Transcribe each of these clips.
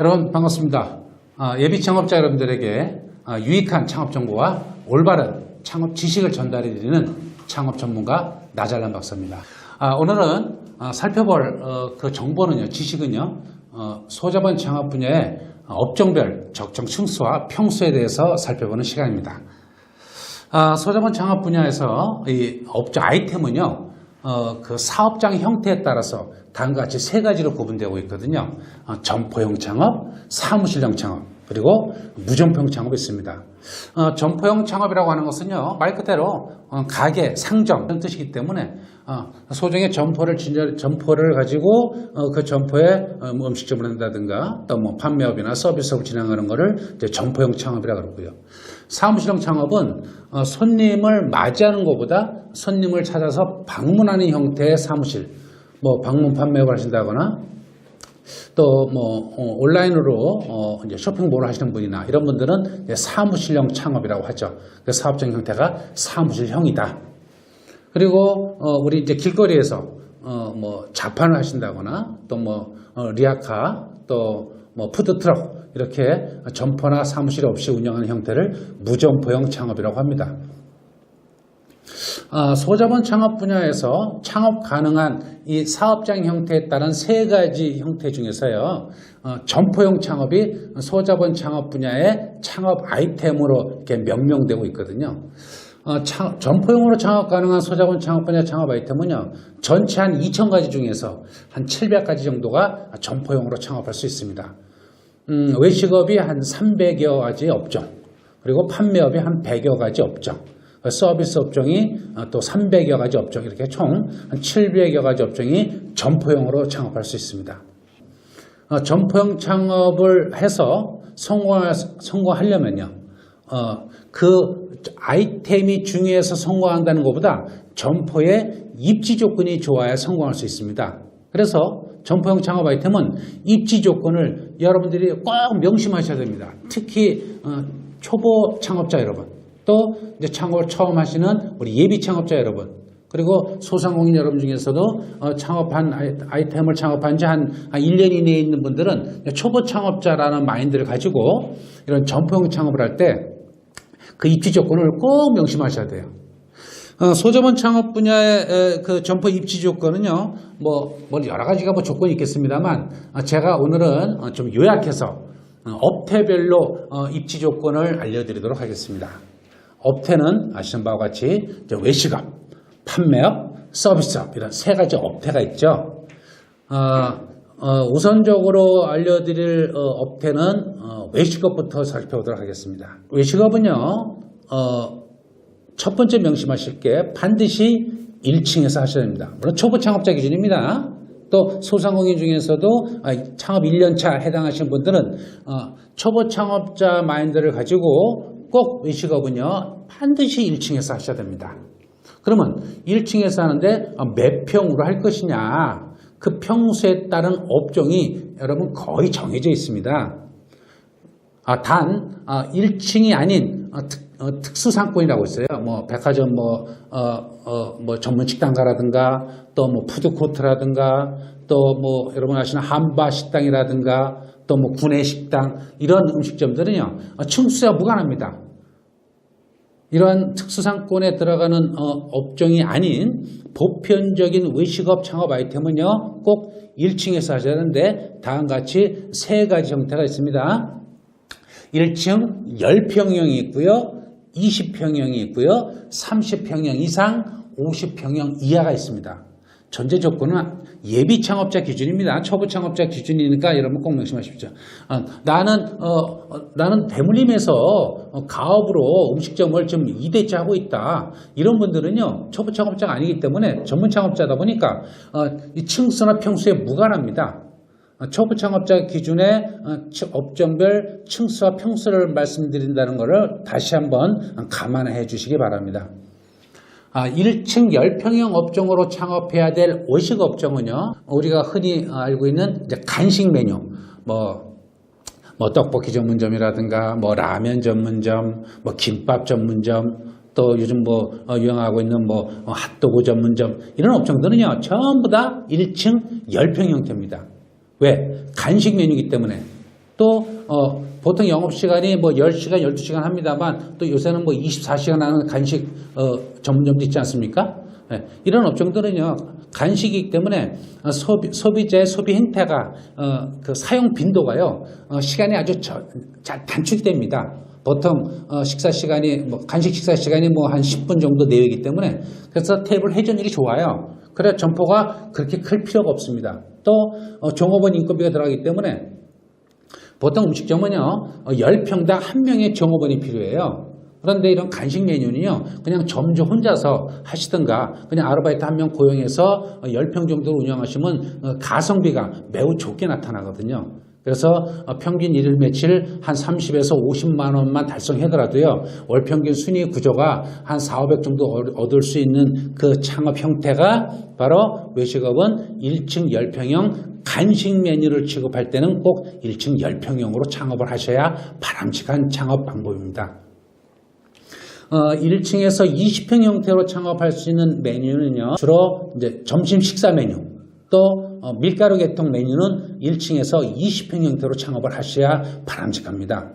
여러분 반갑습니다. 예비 창업자 여러분들에게 유익한 창업 정보와 올바른 창업 지식을 전달해 드리는 창업 전문가 나잘난 박사입니다. 오늘은 살펴볼 그 정보는요, 지식은요, 소자본 창업 분야의 업종별 적정 층수와 평수에 대해서 살펴보는 시간입니다. 소자본 창업 분야에서 이 업종 아이템은요, 그 사업장 형태에 따라서 다음과 같이 세 가지로 구분되고 있거든요. 점포형 창업, 사무실형 창업, 그리고 무점포형 창업이 있습니다. 점포형 창업이라고 하는 것은요, 말 그대로 가게, 상점 이런 뜻이기 때문에 소정의 점포를 가지고 그 점포에 음식점을 한다든가 또 뭐 판매업이나 서비스업을 진행하는 것을 이제 점포형 창업이라고 그러고요. 사무실형 창업은 손님을 맞이하는 것보다 손님을 찾아서 방문하는 형태의 사무실, 뭐 방문 판매업을 하신다거나 또 뭐 온라인으로 이제 쇼핑몰을 하시는 분이나 이런 분들은 사무실형 창업이라고 하죠. 그 사업적 형태가 사무실형이다. 그리고 우리 이제 길거리에서 뭐 자판을 하신다거나 또 뭐 리아카 또 뭐 푸드트럭 이렇게 점포나 사무실 없이 운영하는 형태를 무점포형 창업이라고 합니다. 소자본 창업 분야에서 창업 가능한 이 사업장 형태에 따른 세 가지 형태 중에서요, 점포형 창업이 소자본 창업 분야의 창업 아이템으로 이렇게 명명되고 있거든요. 점포형으로 창업 가능한 소자본 창업 분야 창업 아이템은요, 전체 한 2,000가지 중에서 한 700가지 정도가 점포형으로 창업할 수 있습니다. 외식업이 한 300여 가지 업종, 그리고 판매업이 한 100여 가지 업종, 서비스 업종이 또 300여 가지 업종, 이렇게 총 한 700여 가지 업종이 점포형으로 창업할 수 있습니다. 점포형 창업을 해서 성공하려면요, 그 아이템이 중요해서 성공한다는 것보다 점포의 입지 조건이 좋아야 성공할 수 있습니다. 그래서 점포형 창업 아이템은 입지 조건을 여러분들이 꼭 명심하셔야 됩니다. 특히 초보 창업자 여러분, 또 이제 창업을 처음 하시는 우리 예비 창업자 여러분, 그리고 소상공인 여러분 중에서도 창업한 아이템을 창업한 지 한 1년 이내에 있는 분들은 초보 창업자라는 마인드를 가지고 이런 점포형 창업을 할 때 그 입지 조건을 꼭 명심하셔야 돼요. 소자본 창업 분야의 그 점포 입지 조건은요, 뭐 여러 가지가 뭐 조건이 있겠습니다만, 제가 오늘은 좀 요약해서 업태별로 입지 조건을 알려드리도록 하겠습니다. 업태는 아시는 바와 같이 외식업, 판매업, 서비스업 이런 세 가지 업태가 있죠. 우선적으로 알려드릴 업태는 외식업부터 살펴보도록 하겠습니다. 외식업은요, 첫 번째 명심하실 게 반드시 1층에서 하셔야 됩니다. 물론 초보 창업자 기준입니다. 또 소상공인 중에서도 창업 1년차 해당하시는 분들은 초보 창업자 마인드를 가지고 꼭 외식업은요, 반드시 1층에서 하셔야 됩니다. 그러면 1층에서 하는데 몇 평으로 할 것이냐, 그 평수에 따른 업종이 여러분 거의 정해져 있습니다. 단 1층이 아닌 특수상권이라고 있어요. 뭐 백화점 뭐 전문 식당가라든가 또 뭐 푸드코트라든가 또 뭐 여러분 아시는 한바 식당이라든가 또 뭐 구내식당 이런 음식점들은요, 층수와 무관합니다. 이러한 특수상권에 들어가는 업종이 아닌 보편적인 외식업 창업 아이템은요, 꼭 1층에서 하셔야 하는데 다음과 같이 세 가지 형태가 있습니다. 1층 10평형이 있고요, 20평형이 있고요, 30평형 이상, 50평형 이하가 있습니다. 전제 조건은 예비 창업자 기준입니다. 초보 창업자 기준이니까 여러분 꼭 명심하십시오. 나는 대물림에서 가업으로 음식점을 좀 2대째 하고 있다. 이런 분들은요, 초보 창업자가 아니기 때문에 전문 창업자다 보니까 이 층수나 평수에 무관합니다. 초보 창업자 기준의 업종별 층수와 평수를 말씀드린다는 것을 다시 한번 감안해 주시기 바랍니다. 1층 10평형 업종으로 창업해야 될 외식 업종은요, 우리가 흔히 알고 있는 이제 간식 메뉴, 뭐 떡볶이 전문점이라든가, 뭐 라면 전문점, 뭐 김밥 전문점, 또 요즘 뭐 유행하고 있는 뭐 핫도그 전문점 이런 업종들은요 전부 다 1층 10평 형태입니다. 왜? 간식 메뉴이기 때문에. 또 보통 영업시간이 뭐 10시간 12시간 합니다만 또 요새는 뭐 24시간 하는 간식 전문점도 있지 않습니까? 네. 이런 업종들은요 간식이기 때문에 소비자의 소비 행태가 그 사용 빈도가요 시간이 아주 잘 단축됩니다. 보통 식사 시간이 뭐 간식 식사 시간이 뭐 한 10분 정도 내외이기 때문에 그래서 테이블 회전율이 좋아요. 그래 점포가 그렇게 클 필요가 없습니다. 또 종업원 인건비가 들어가기 때문에 보통 음식점은요 10평당 1명의 종업원이 필요해요. 그런데 이런 간식 메뉴는요 그냥 점주 혼자서 하시든가 그냥 아르바이트 1명 고용해서 10평 정도로 운영하시면 가성비가 매우 좋게 나타나거든요. 그래서 평균 일일 매출 한 30에서 50만 원만 달성하더라도요 월 평균 순이익 구조가 한 4,500 정도 얻을 수 있는 그 창업 형태가 바로 외식업은 1층 10평형 간식 메뉴를 취급할 때는 꼭 1층 10평형으로 창업을 하셔야 바람직한 창업 방법입니다. 1층에서 20평 형태로 창업할 수 있는 메뉴는요 주로 이제 점심 식사 메뉴 또 밀가루 계통 메뉴는 1층에서 20평 형태로 창업을 하셔야 바람직합니다.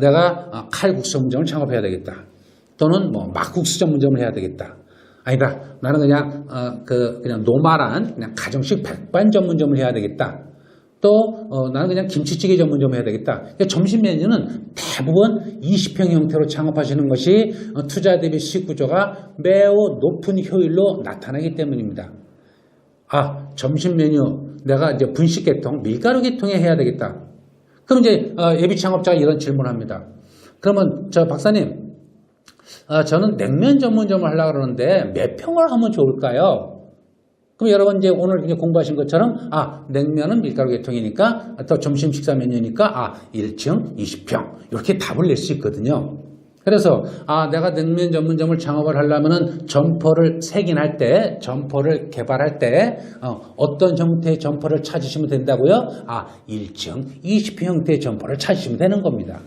내가 칼국수 전문점을 창업해야 되겠다. 또는 뭐 막국수 전문점을 해야 되겠다. 아니다. 나는 그냥 노멀한 그냥 가정식 백반 전문점을 해야 되겠다. 또 나는 그냥 김치찌개 전문점을 해야 되겠다. 그러니까 점심 메뉴는 대부분 20평 형태로 창업하시는 것이 투자 대비 수익 구조가 매우 높은 효율로 나타나기 때문입니다. 점심 메뉴 내가 이제 분식 계통, 밀가루 계통에 해야 되겠다. 그럼 이제 예비 창업자가 이런 질문을 합니다. 그러면 저 박사님, 저는 냉면 전문점을 하려고 그러는데 몇 평을 하면 좋을까요? 그럼 여러분 이제 오늘 공부하신 것처럼 냉면은 밀가루 계통이니까 또 점심 식사 메뉴니까 1층 20평 이렇게 답을 낼 수 있거든요. 그래서 내가 냉면 전문점을 창업을 하려면은 점포를 세긴할 때, 점포를 개발할 때 어떤 형태의 점포를 찾으시면 된다고요? 1층 20평 형태의 점포를 찾으시면 되는 겁니다.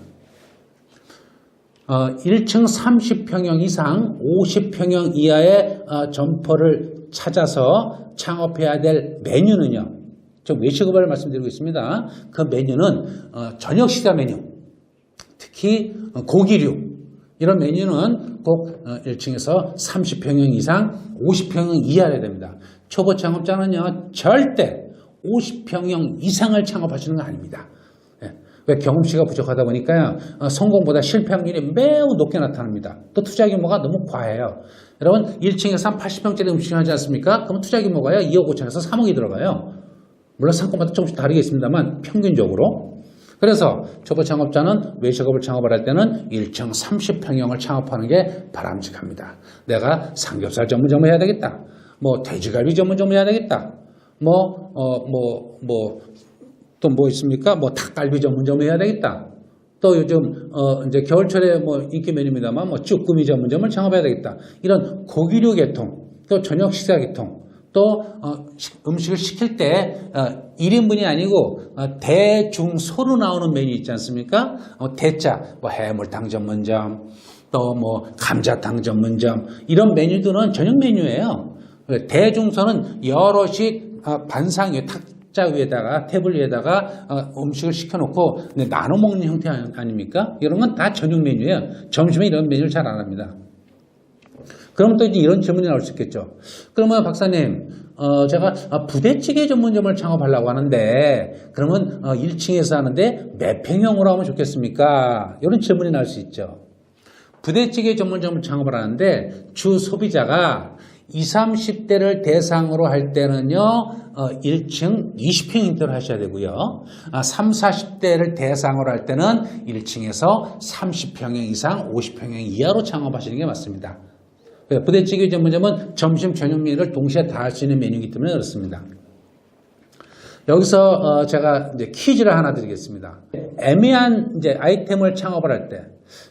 1층 30평형 이상 50평형 이하의 점포를 찾아서 창업해야 될 메뉴는요. 저 외식업을 말씀드리고 있습니다. 그 메뉴는 저녁 식사 메뉴, 특히 고기류 이런 메뉴는 꼭 1층에서 30평형 이상 50평형 이하여야 됩니다. 초보 창업자는요 절대 50평형 이상을 창업하시는 거 아닙니다. 왜 경험치가 부족하다 보니까요 성공보다 실패 확률이 매우 높게 나타납니다. 또 투자 규모가 너무 과해요. 여러분 1층에서 한 80평짜리 음식을 하지 않습니까? 그럼 투자 규모가요 2억 5천에서 3억이 들어가요. 물론 상권마다 조금씩 다르겠습니다만 평균적으로. 그래서 초보 창업자는 외식업을 창업을 할 때는 1층 30평형을 창업하는 게 바람직합니다. 내가 삼겹살 전문점을 해야 되겠다. 뭐 돼지갈비 전문점을 해야 되겠다. 또 뭐 있습니까? 뭐 닭갈비 전문점을 해야 되겠다. 또 요즘 이제 겨울철에 뭐 인기 메뉴입니다만 뭐 쭈꾸미 전문점을 창업해야 되겠다. 이런 고기류 계통, 또 저녁 식사 계통, 또 음식을 시킬 때 1인분이 아니고 대중소로 나오는 메뉴 있지 않습니까? 대짜, 뭐 해물탕 전문점, 또 뭐 감자탕 전문점 이런 메뉴들은 저녁 메뉴예요. 대중소는 여럿이 반상 위에 탁자 위에다가 테이블 위에다가 음식을 시켜놓고 나눠 먹는 형태 아닙니까? 이런 건 다 저녁 메뉴예요. 점심에 이런 메뉴를 잘 안 합니다. 그럼 또 이제 이런 질문이 나올 수 있겠죠. 그러면 박사님, 제가 부대찌개 전문점을 창업하려고 하는데 그러면 1층에서 하는데 몇 평형으로 하면 좋겠습니까? 이런 질문이 나올 수 있죠. 부대찌개 전문점을 창업을 하는데 주 소비자가 20, 30대를 대상으로 할 때는요 1층 20평 형태로 하셔야 되고요 30, 40대를 대상으로 할 때는 1층에서 30평형 이상 50평형 이하로 창업하시는 게 맞습니다. 부대찌개 전문점은 점심 저녁 메뉴를 동시에 다 할 수 있는 메뉴이기 때문에 그렇습니다. 여기서 제가 이제 퀴즈를 하나 드리겠습니다. 애매한 이제 아이템을 창업을 할 때,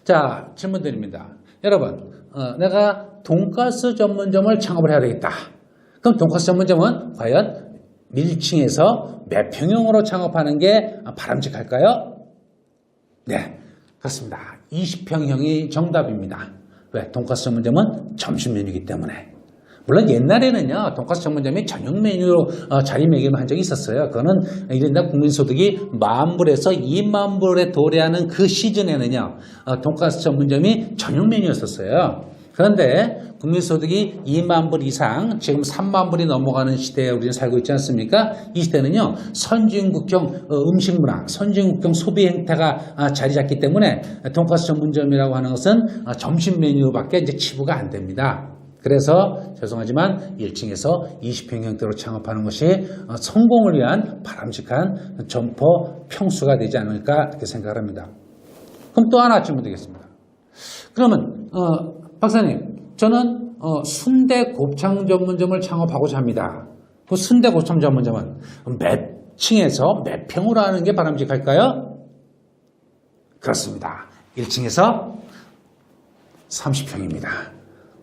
자 질문 드립니다. 여러분, 내가 돈가스 전문점을 창업을 해야 되겠다. 그럼 돈가스 전문점은 과연 1층에서 몇 평형으로 창업하는 게 바람직할까요? 네, 그렇습니다. 20평형이 정답입니다. 왜? 돈가스 전문점은 점심 메뉴이기 때문에. 물론 옛날에는요, 돈가스 전문점이 저녁 메뉴로 자리매김을 한 적이 있었어요. 그거는 이른바 국민소득이 10,000불에서 20,000불에 도래하는 그 시즌에는요, 돈가스 전문점이 저녁 메뉴였었어요. 그런데 국민소득이 20,000불 이상, 지금 30,000불이 넘어가는 시대에 우리는 살고 있지 않습니까? 이 시대는요, 선진국형 음식 문화, 선진국형 소비 행태가 자리 잡기 때문에 돈가스 전문점이라고 하는 것은 점심 메뉴밖에 이제 치부가 안 됩니다. 그래서 죄송하지만 1층에서 20평 형태로 창업하는 것이 성공을 위한 바람직한 점포 평수가 되지 않을까 이렇게 생각을 합니다. 그럼 또 하나 질문 드리겠습니다. 그러면 박사님, 저는 순대 곱창 전문점을 창업하고자 합니다. 그 순대 곱창 전문점은 몇 층에서 몇 평으로 하는 게 바람직할까요? 그렇습니다. 1층에서 30평입니다.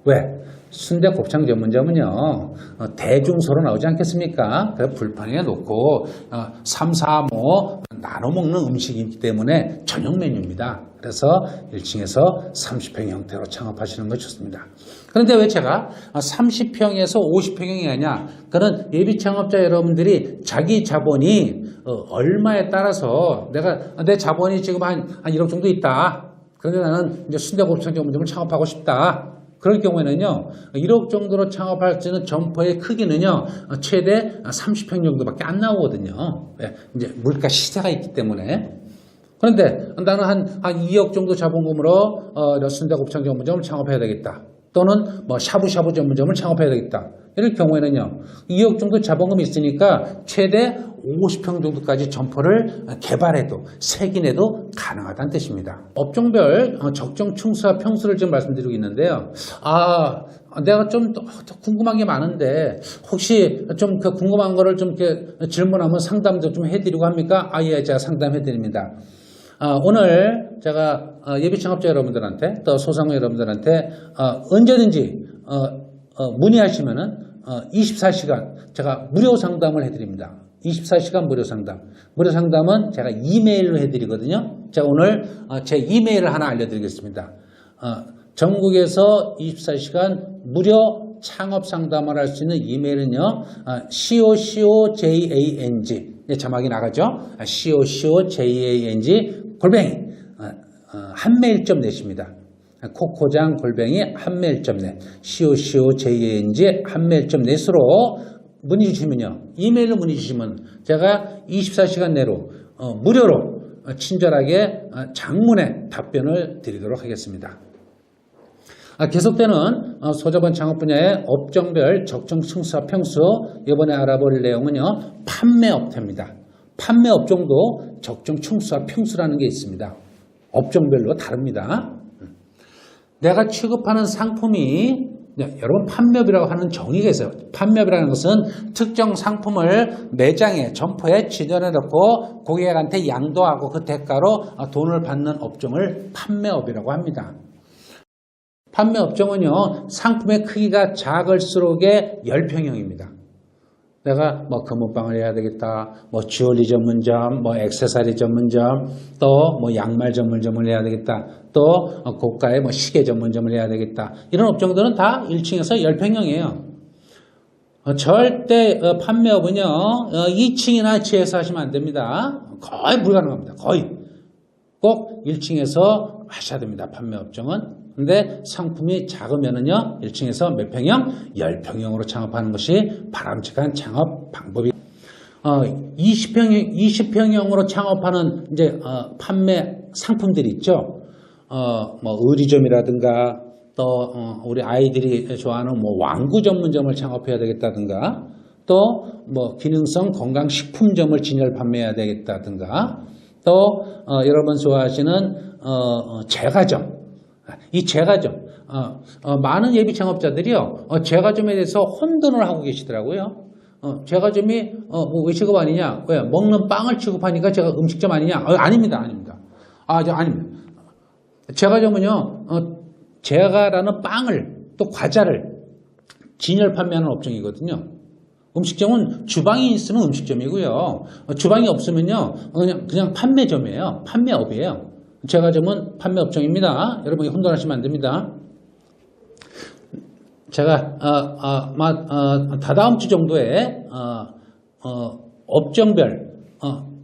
왜? 순대 곱창 전문점은요, 대중소로 나오지 않겠습니까? 그래서 불판에 놓고 3, 4, 모 나눠 먹는 음식이기 때문에 전용 메뉴입니다. 그래서 1층에서 30평 형태로 창업하시는 것이 좋습니다. 그런데 왜 제가 30평에서 50평이 아니냐? 그런 예비 창업자 여러분들이 자기 자본이 얼마에 따라서 내 자본이 지금 한 1억 정도 있다. 그런데 나는 이제 순대 곱창 전문점을 창업하고 싶다. 그럴 경우에는요, 1억 정도로 창업할 수 있는 점포의 크기는요, 최대 30평 정도밖에 안 나오거든요. 이제 물가 시세가 있기 때문에. 그런데 나는 한 2억 정도 자본금으로 순대 곱창 전문점을 창업해야 되겠다. 또는 뭐 샤브샤브 전문점을 창업해야 되겠다. 이럴 경우에는요, 2억 정도 자본금이 있으니까 최대 50평 정도까지 점포를 개발해도 세긴해도 가능하다는 뜻입니다. 업종별 적정 층수와 평수를 지금 말씀드리고 있는데요. 내가 좀 더 궁금한 게 많은데 혹시 좀 그 궁금한 거를 좀 이렇게 질문하면 상담도 좀 해드리고 합니까? 예, 제가 상담해드립니다. 오늘 제가 예비 창업자 여러분들한테 또 소상공 여러분들한테 언제든지 문의하시면은 24시간 제가 무료 상담을 해드립니다. 24시간 무료 상담. 무료 상담은 제가 이메일로 해드리거든요. 제가 오늘 제 이메일을 하나 알려드리겠습니다. 전국에서 24시간 무료 창업 상담을 할 수 있는 이메일은요. COCOJANG 자막이 나가죠. COCOJANG 골뱅이 한메일.net입니다. 코코장 골뱅이 한메일.net COCOJANG 한메일.net으로 문의 주시면요. 이메일로 문의 주시면 제가 24시간 내로 무료로 친절하게 장문의 답변을 드리도록 하겠습니다. 계속되는 소자본 창업 분야의 업종별 적정 층수와 평수 이번에 알아볼 내용은요. 판매업태입니다. 판매업종도 적정 층수와 평수라는 게 있습니다. 업종별로 다릅니다. 내가 취급하는 상품이 여러분 판매업이라고 하는 정의가 있어요. 판매업이라는 것은 특정 상품을 매장에 점포에 진열해 놓고 고객한테 양도하고 그 대가로 돈을 받는 업종을 판매업이라고 합니다. 판매업종은요, 상품의 크기가 작을수록의 10평형입니다. 내가 뭐 금은방을 해야 되겠다, 뭐 주얼리 전문점, 뭐 액세서리 전문점, 또 뭐 양말 전문점을 해야 되겠다, 또 고가의 뭐 시계 전문점을 해야 되겠다. 이런 업종들은 다 1층에서 10평형이에요. 절대 판매업은요, 2층이나 지하에서 하시면 안 됩니다. 거의 불가능합니다. 거의. 꼭 1층에서 하셔야 됩니다. 판매업종은. 근데 상품이 작으면은요, 1층에서 몇 평형? 10평형으로 창업하는 것이 바람직한 창업 방법이. 20평형으로 창업하는 이제 판매 상품들이 있죠. 뭐 의류점이라든가 또 우리 아이들이 좋아하는 뭐 완구 전문점을 창업해야 되겠다든가 또 뭐 기능성 건강식품점을 진열 판매해야 되겠다든가 또 여러분 좋아하시는 제과점. 이 제과점, 많은 예비 창업자들이요, 제과점에 대해서 혼돈을 하고 계시더라고요. 제과점이, 뭐, 왜 취급 아니냐? 왜? 먹는 빵을 취급하니까 제가 음식점 아니냐? 아닙니다, 아닙니다. 아닙니다. 제과점은요, 제과라는 빵을, 또 과자를 진열 판매하는 업종이거든요. 음식점은 주방이 있으면 음식점이고요. 주방이 없으면요, 그냥 판매점이에요. 판매업이에요. 제과점은 판매업종입니다. 여러분이 혼돈하시면 안 됩니다. 제가 다다음 주 정도에 업종별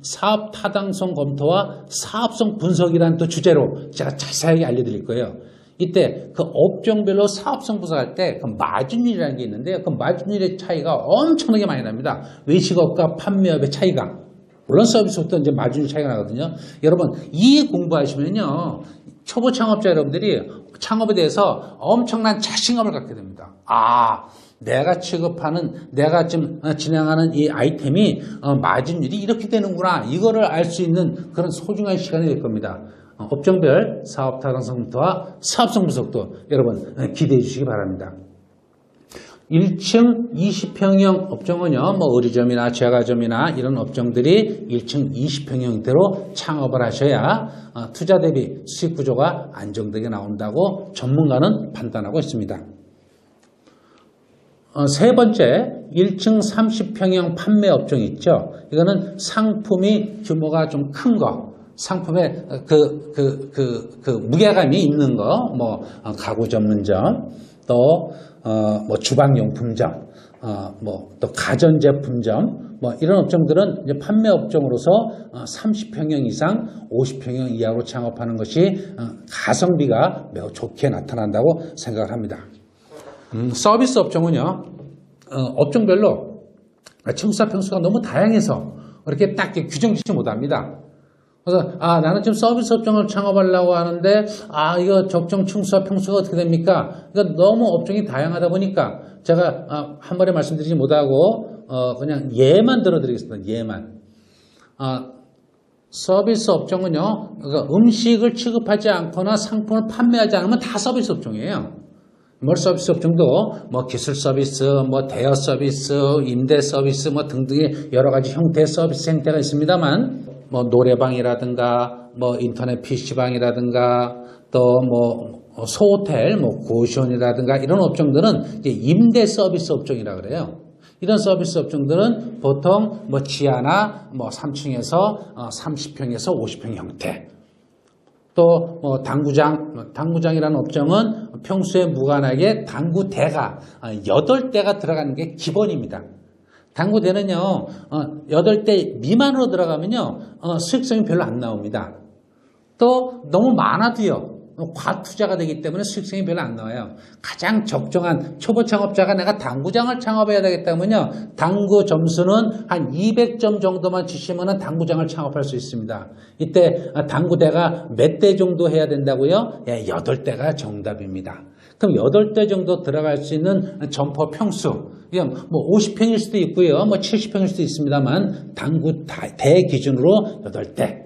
사업 타당성 검토와 사업성 분석이라는 또 주제로 제가 자세하게 알려드릴 거예요. 이때 그 업종별로 사업성 분석할 때 그 마진율이라는 게 있는데요. 그 마진율의 차이가 엄청나게 많이 납니다. 외식업과 판매업의 차이가. 물론 서비스업도 이제 마진율 차이가 나거든요. 여러분, 이 공부하시면요. 초보 창업자 여러분들이 창업에 대해서 엄청난 자신감을 갖게 됩니다. 내가 취급하는, 내가 지금 진행하는 이 아이템이 마진율이 이렇게 되는구나. 이거를 알 수 있는 그런 소중한 시간이 될 겁니다. 업종별 사업 타당성 검토와 사업성 분석도 여러분 기대해 주시기 바랍니다. 1층 20평형 업종은요, 뭐 의류점이나 제과점이나 이런 업종들이 1층 20평형대로 창업을 하셔야 투자 대비 수익 구조가 안정되게 나온다고 전문가는 판단하고 있습니다. 세 번째, 1층 30평형 판매 업종 있죠. 이거는 상품이 규모가 좀 큰 거, 상품의 무게감이 있는 거, 뭐 가구 전문점, 또 뭐 주방용품점, 뭐 또 가전제품점, 뭐 이런 업종들은 이제 판매 업종으로서 30평형 이상, 50평형 이하로 창업하는 것이 가성비가 매우 좋게 나타난다고 생각합니다. 서비스 업종은요, 업종별로 층수와 평수가 너무 다양해서 이렇게 딱 규정짓지 못합니다. 그래서 나는 지금 서비스 업종을 창업하려고 하는데 이거 적정 층수와 평수가 어떻게 됩니까? 그러니까 너무 업종이 다양하다 보니까 제가 한 번에 말씀드리지 못하고 그냥 예만 들어드리겠습니다. 예만. 서비스 업종은요, 그러니까 음식을 취급하지 않거나 상품을 판매하지 않으면 다 서비스 업종이에요. 뭐 서비스 업종도 뭐 기술 서비스, 뭐 대여 서비스, 임대 서비스 뭐 등등의 여러 가지 형태의 서비스 형태가 있습니다만, 뭐 노래방이라든가 뭐 인터넷 PC방이라든가 또 뭐 소호텔, 뭐 고시원이라든가 이런 업종들은 이제 임대 서비스 업종이라 그래요. 이런 서비스 업종들은 보통 뭐 지하나 뭐 3층에서 30평에서 50평 형태. 또 당구장이라는 업종은 평소에 무관하게 당구대가 8대가 들어가는 게 기본입니다. 당구대는요, 8대 미만으로 들어가면요, 수익성이 별로 안 나옵니다. 또 너무 많아도요, 과투자가 되기 때문에 수익성이 별로 안 나와요. 가장 적정한 초보 창업자가 내가 당구장을 창업해야 되겠다면요, 당구 점수는 한 200점 정도만 치시면 당구장을 창업할 수 있습니다. 이때 당구대가 몇 대 정도 해야 된다고요? 8대가 정답입니다. 그럼 8대 정도 들어갈 수 있는 점포 평수, 그냥 뭐 50평일 수도 있고요, 뭐 70평일 수도 있습니다만 당구대 기준으로 8대.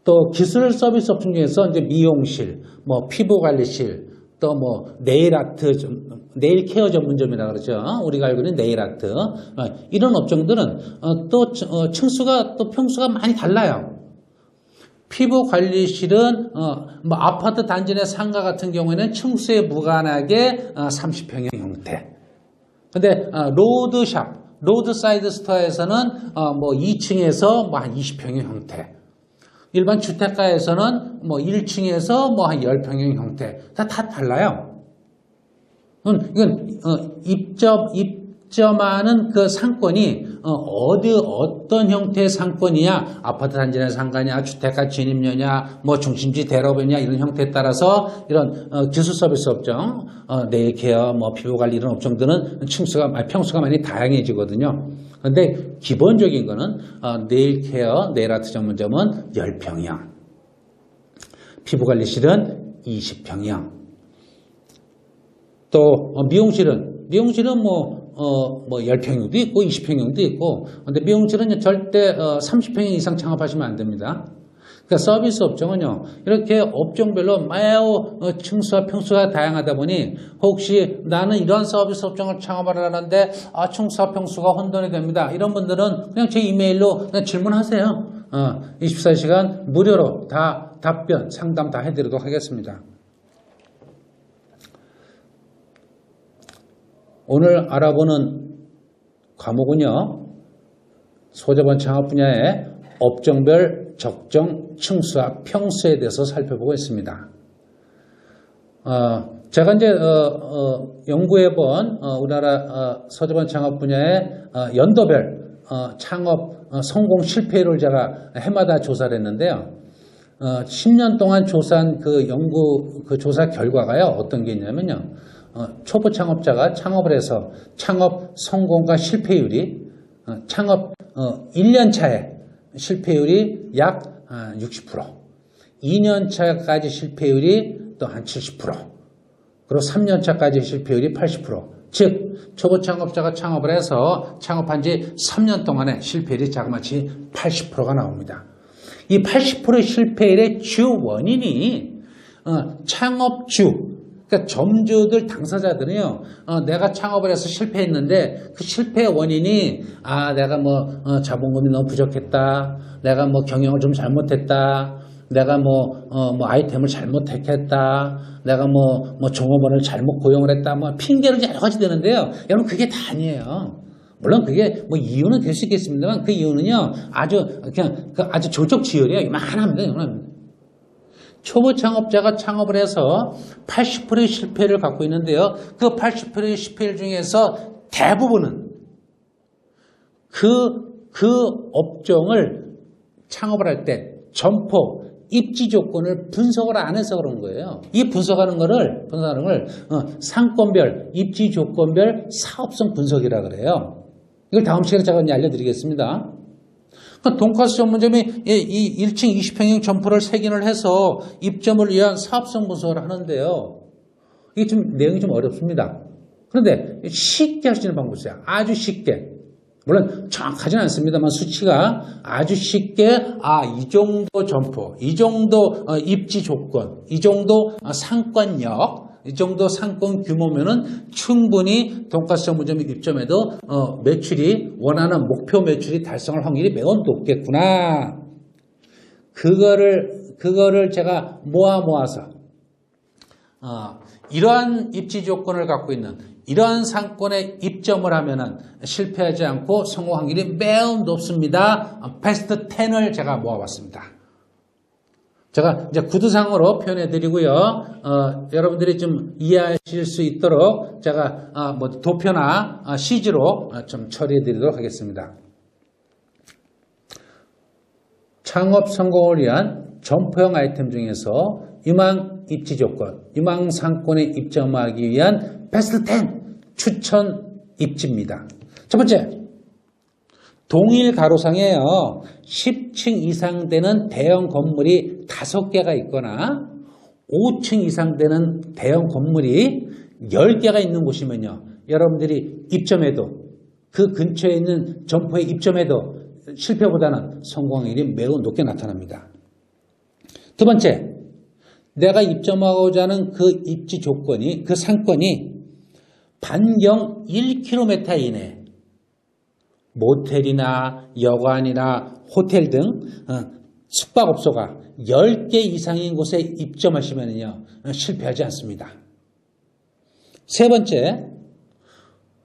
또 기술 서비스 업종 중에서 이제 미용실, 뭐 피부관리실, 또 뭐 네일 아트, 네일 케어 전문점이라 그러죠. 우리가 알고 있는 네일 아트. 이런 업종들은 또 층수가 또 평수가 많이 달라요. 피부관리실은 뭐 아파트 단지 내 상가 같은 경우에는 층수에 무관하게 30평형 형태. 근데 로드사이드 스토어에서는 뭐 2층에서 뭐 한 20평형 형태. 일반 주택가에서는 뭐 1층에서 뭐 한 10평형 형태. 다 달라요. 이건 입점하는 그 상권이 어떤 형태의 상권이냐, 아파트 단지 내 상가냐, 주택가 진입료냐, 뭐 중심지 대로변이냐 이런 형태에 따라서 이런 기술 서비스 업종, 네일 케어, 뭐 피부 관리 이런 업종들은 평수가 많이 다양해지거든요. 그런데 기본적인 거는 네일 케어, 네일 아트 전문점은 10평형, 피부 관리실은 20평형, 또 미용실은 뭐 10평형도 있고 20평형도 있고, 근데 미용실은 절대 30평형 이상 창업하시면 안 됩니다. 그러니까 서비스 업종은요, 이렇게 업종별로 매우 층수와 평수가 다양하다 보니 혹시 나는 이런 서비스 업종을 창업하려는데 층수와 평수가 혼돈이 됩니다. 이런 분들은 그냥 제 이메일로 그냥 질문하세요. 24시간 무료로 다 답변, 상담 다 해드리도록 하겠습니다. 오늘 알아보는 과목은요, 소자본 창업 분야의 업종별 적정 층수와 평수에 대해서 살펴보고 있습니다. 제가 이제 연구해본 우리나라 서자본 창업 분야의 연도별 창업 성공 실패율을 제가 해마다 조사를 했는데요. 10년 동안 조사한 그 연구 그 조사 결과가요. 어떤 게 있냐면요. 초보 창업자가 창업을 해서 창업 성공과 실패율이 창업 1년 차에 실패율이 약 60%, 2년 차까지 실패율이 또 한 70%, 그리고 3년 차까지 실패율이 80%. 즉 초보 창업자가 창업을 해서 창업한 지 3년 동안에 실패율이 자그마치 80%가 나옵니다. 이 80%의 실패율의 주 원인이 창업주, 그러니까 점주들 당사자들은요, 내가 창업을 해서 실패했는데 그 실패의 원인이 내가 뭐 자본금이 너무 부족했다, 내가 뭐 경영을 좀 잘못했다, 내가 뭐 아이템을 잘못 택했다, 내가 뭐 종업원을 잘못 고용을 했다, 뭐 핑계를 여러 가지 되는데요. 여러분 그게 다 아니에요. 물론 그게 뭐 이유는 될 수 있겠습니다만 그 이유는요 아주 조적지열이에요. 이만합니다. 이만합니다. 초보 창업자가 창업을 해서 80%의 실패를 갖고 있는데요. 그 80%의 실패 중에서 대부분은 그 업종을 창업을 할 때 점포, 입지 조건을 분석을 안 해서 그런 거예요. 이 분석하는 걸 상권별, 입지 조건별 사업성 분석이라 그래요. 이걸 다음 시간에 제가 알려드리겠습니다. 그러니까 돈가스 전문점이 이 1층 20평형 점포를 색인을 해서 입점을 위한 사업성 분석을 하는데요. 이게 좀 내용이 좀 어렵습니다. 그런데 쉽게 할 수 있는 방법이 있어요. 아주 쉽게. 물론 정확하지는 않습니다만 수치가 아주 쉽게 이 정도 점포, 이 정도 입지 조건, 이 정도 상권력, 이 정도 상권 규모면은 충분히 돈가스 전문점이 입점해도 매출이 원하는 목표 매출이 달성할 확률이 매우 높겠구나. 그거를 제가 모아서 이러한 입지 조건을 갖고 있는 이러한 상권에 입점을 하면은 실패하지 않고 성공 확률이 매우 높습니다. 베스트 10을 제가 모아봤습니다. 제가 이제 구두상으로 표현해 드리고요. 여러분들이 좀 이해하실 수 있도록 제가 도표나 CG로 좀 처리해 드리도록 하겠습니다. 창업 성공을 위한 점포형 아이템 중에서 유망 입지 조건, 유망 상권에 입점하기 위한 베스트 10 추천 입지입니다. 첫 번째, 동일 가로상에요. 10층 이상 되는 대형 건물이 5개가 있거나 5층 이상 되는 대형 건물이 10개가 있는 곳이면요. 여러분들이 입점해도 그 근처에 있는 점포에 입점해도 실패보다는 성공률이 매우 높게 나타납니다. 두 번째, 내가 입점하고자 하는 그 입지 조건이, 그 상권이 반경 1km 이내 모텔이나 여관이나 호텔 등 숙박업소가 10개 이상인 곳에 입점하시면요 실패하지 않습니다. 세 번째,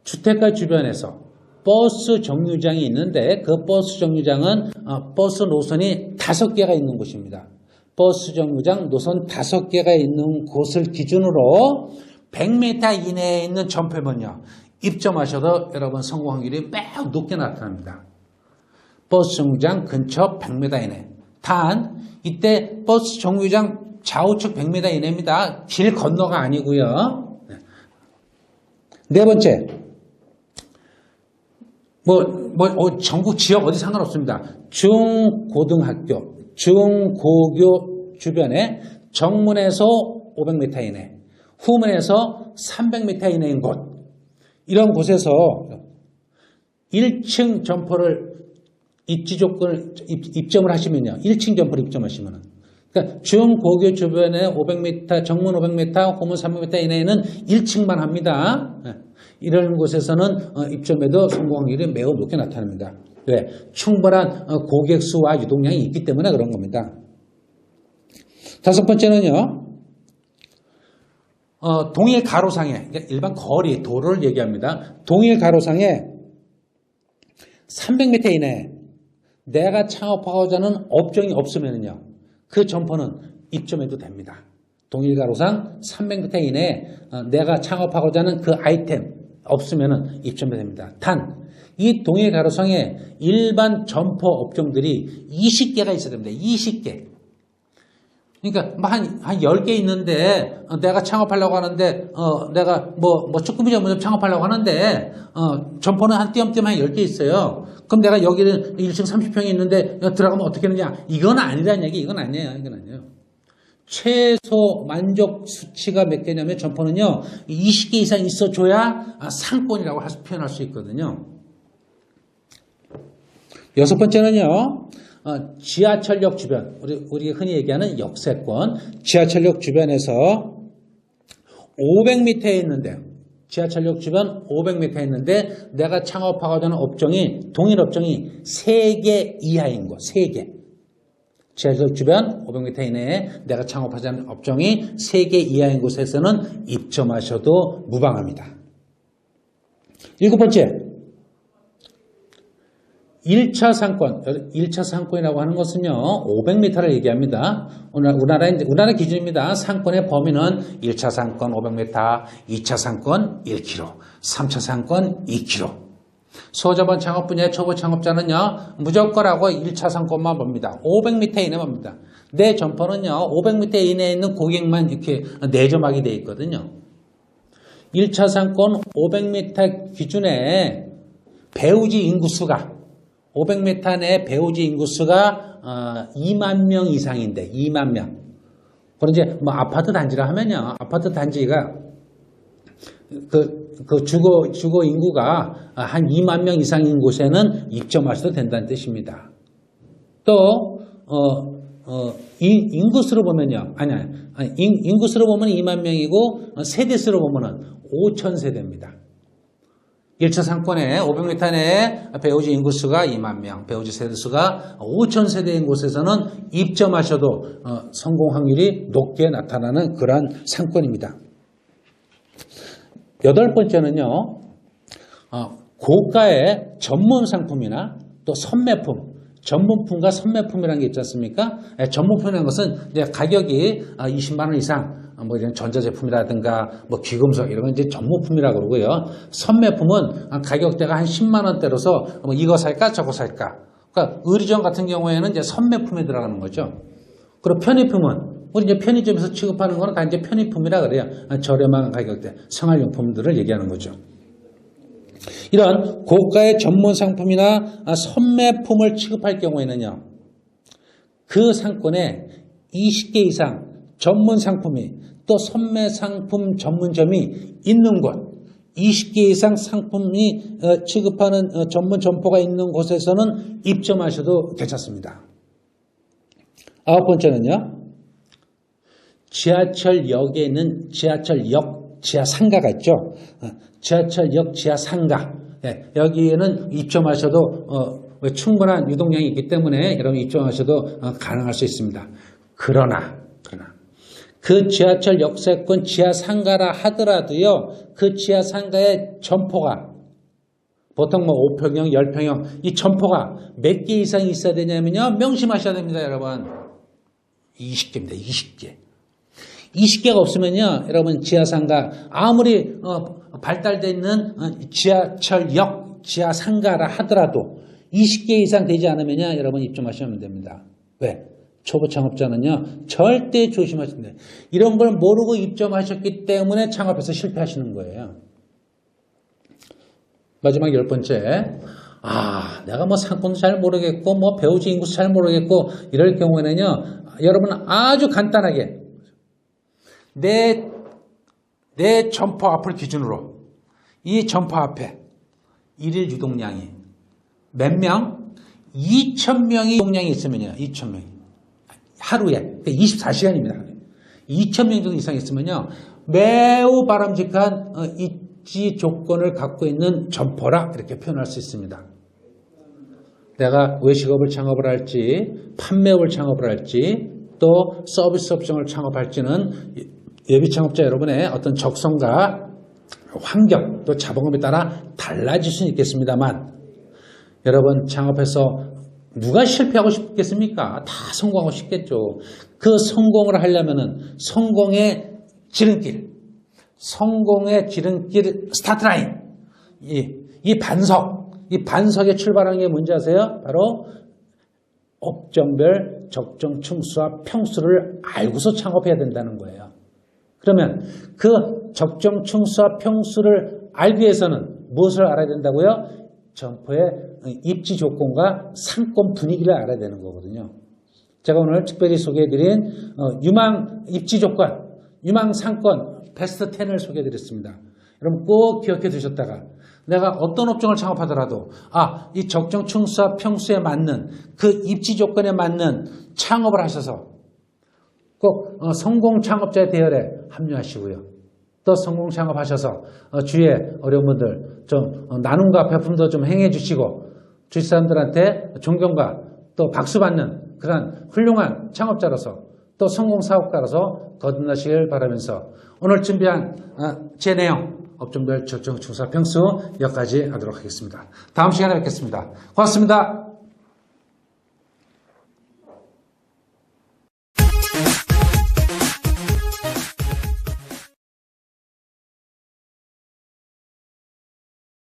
주택가 주변에서 버스 정류장이 있는데 그 버스 정류장은 버스 노선이 5개가 있는 곳입니다. 버스 정류장 노선 5개가 있는 곳을 기준으로 100m 이내에 있는 점포면요 입점하셔도 여러분 성공 확률이 매우 높게 나타납니다. 버스 정류장 근처 100m 이내. 단 이때 버스 정류장 좌우측 100m 이내입니다. 길 건너가 아니고요. 네 번째, 전국 지역 어디 상관없습니다. 중고등학교, 중고교 주변에 정문에서 500m 이내, 후문에서 300m 이내인 곳, 이런 곳에서 1층 점포를 입지 조건을 입점을 하시면요. 1층 점포를 입점하시면은. 그러니까 중고교 주변에 500m, 정문 500m, 후문 300m 이내에는 1층만 합니다. 이런 곳에서는 입점에도 성공 확률이 매우 높게 나타납니다. 왜? 충분한 고객 수와 유동량이 있기 때문에 그런 겁니다. 다섯 번째는요. 동일 가로상에, 그러니까 일반 거리, 도로를 얘기합니다. 동일 가로상에 300m 이내에 내가 창업하고자 하는 업종이 없으면요. 그 점포는 입점해도 됩니다. 동일 가로상 300m 이내에 내가 창업하고자 하는 그 아이템 없으면 입점이 됩니다. 단, 이 동일 가로상에 일반 점포 업종들이 20개가 있어야 됩니다. 20개. 그러니까 한 10개 있는데 내가 창업하려고 하는데 내가 뭐 쭈꾸미 전문점 창업하려고 하는데 점포는 한 띄엄띄엄 한 10개 있어요. 그럼 내가 여기는 1층 30평이 있는데 들어가면 어떻게 하느냐? 이건 아니라는 얘기. 이건 아니에요. 이건 아니에요. 최소 만족 수치가 몇 개냐면 점포는요. 20개 이상 있어줘야 상권이라고 표현할 수 있거든요. 여섯 번째는요. 지하철역 주변, 우리 흔히 얘기하는 역세권, 지하철역 주변에서 500m에 있는데, 지하철역 주변 500m에 있는데 내가 창업하고자 하는 업종이, 동일 업종이 3개 이하인 거, 3개. 지하철역 주변 500m 이내에 내가 창업하자 하는 업종이 3개 이하인 곳에서는 입점하셔도 무방합니다. 일곱 번째. 1차 상권, 1차 상권이라고 하는 것은요, 500m를 얘기합니다. 우리나라 기준입니다. 상권의 범위는 1차 상권 500m, 2차 상권 1km, 3차 상권 2km. 소자본 창업 분야의 초보 창업자는요, 무조건하고 1차 상권만 봅니다. 500m 이내만 봅니다. 내 점포는요, 500m 이내에 있는 고객만 이렇게 내점하게 되어 있거든요. 1차 상권 500m 기준에 배우지 인구수가 500m 내 배우지 인구수가 2만 명 이상인데 2만 명. 그럼 이제 뭐 아파트 단지라 하면요. 아파트 단지가 그 주거 인구가 한 2만 명 이상인 곳에는 입점하셔도 된다는 뜻입니다. 또 인구수로 보면요. 인구수로 보면 2만 명이고 세대수로 보면은 5천 세대입니다. 1차 상권에 500m 내에 배우지 인구수가 2만 명, 배우지 세대수가 5천 세대인 곳에서는 입점하셔도 성공 확률이 높게 나타나는 그러한 상권입니다. 여덟 번째는요, 고가의 전문 상품이나 또 선매품, 전문품과 선매품이라는 게 있지 않습니까? 전문품이라는 것은 이제 가격이 20만 원 이상, 뭐 이런 전자제품이라든가 뭐 귀금속 이런 건 이제 전문품이라고 그러고요. 선매품은 가격대가 한 10만 원대로서 뭐 이거 살까 저거 살까. 그러니까 의류점 같은 경우에는 이제 선매품에 들어가는 거죠. 그리고 편의품은 우리 이제 편의점에서 취급하는 거는 다 이제 편의품이라 그래요. 저렴한 가격대 생활용품들을 얘기하는 거죠. 이런 고가의 전문 상품이나 선매품을 취급할 경우에는요. 그 상권에 20개 이상 전문 상품이 또 선매 상품 전문점이 있는 곳, 20개 이상 상품이 취급하는 전문 점포가 있는 곳에서는 입점하셔도 괜찮습니다. 아홉 번째는요. 지하철역에 있는 지하철역 지하상가가 있죠. 지하철역 지하상가. 여기에는 입점하셔도 충분한 유동량이 있기 때문에 여러분 입점하셔도 가능할 수 있습니다. 그러나 그 지하철 역세권 지하상가라 하더라도요. 그 지하상가의 점포가 보통 뭐 5평형, 10평형 이 점포가 몇 개 이상 있어야 되냐면요. 명심하셔야 됩니다. 여러분. 20개입니다. 20개. 20개가 없으면요. 여러분 지하상가 아무리 발달되어 있는 지하철역 지하상가라 하더라도 20개 이상 되지 않으면요. 여러분 입점하시면 됩니다. 왜? 초보 창업자는요. 절대 조심하셔야 돼요. 이런 걸 모르고 입점하셨기 때문에 창업에서 실패하시는 거예요. 마지막 10번째. 내가 뭐 상권도 잘 모르겠고 뭐 배우지 인구수 잘 모르겠고 이럴 경우에는요. 여러분 아주 간단하게 내 점포 앞을 기준으로 이 점포 앞에 일일 유동량이 몇 명? 2,000명이 유동량이 있으면요. 2,000명이. 하루에 24시간입니다. 2,000명 정도 이상 있으면요. 매우 바람직한 입지 조건을 갖고 있는 점포라 이렇게 표현할 수 있습니다. 내가 외식업을 창업을 할지 판매업을 창업을 할지 또 서비스 업종을 창업할지는 예비 창업자 여러분의 어떤 적성과 환경 또 자본금에 따라 달라질 수는 있겠습니다만 여러분 창업해서 누가 실패하고 싶겠습니까? 다 성공하고 싶겠죠. 그 성공을 하려면은 성공의 지름길 스타트라인, 이 반석에 출발하는 게 뭔지 아세요? 바로 업종별 적정 층수와 평수를 알고서 창업해야 된다는 거예요. 그러면 그 적정 층수와 평수를 알기 위해서는 무엇을 알아야 된다고요? 점포의 입지 조건과 상권 분위기를 알아야 되는 거거든요. 제가 오늘 특별히 소개해드린 유망 입지 조건, 유망 상권 베스트 10을 소개해드렸습니다. 여러분 꼭 기억해 두셨다가 내가 어떤 업종을 창업하더라도 이 적정 층수와 평수에 맞는 그 입지 조건에 맞는 창업을 하셔서 꼭 성공 창업자의 대열에 합류하시고요. 또 성공 창업하셔서 주위에 어려운 분들 좀 나눔과 베품도 좀 행해 주시고 주위 사람들한테 존경과 또 박수받는 그런 훌륭한 창업자로서 또 성공 사업가로서 거듭나시길 바라면서 오늘 준비한 제 내용 업종별 적정 층수와 평수 여기까지 하도록 하겠습니다. 다음 시간에 뵙겠습니다. 고맙습니다.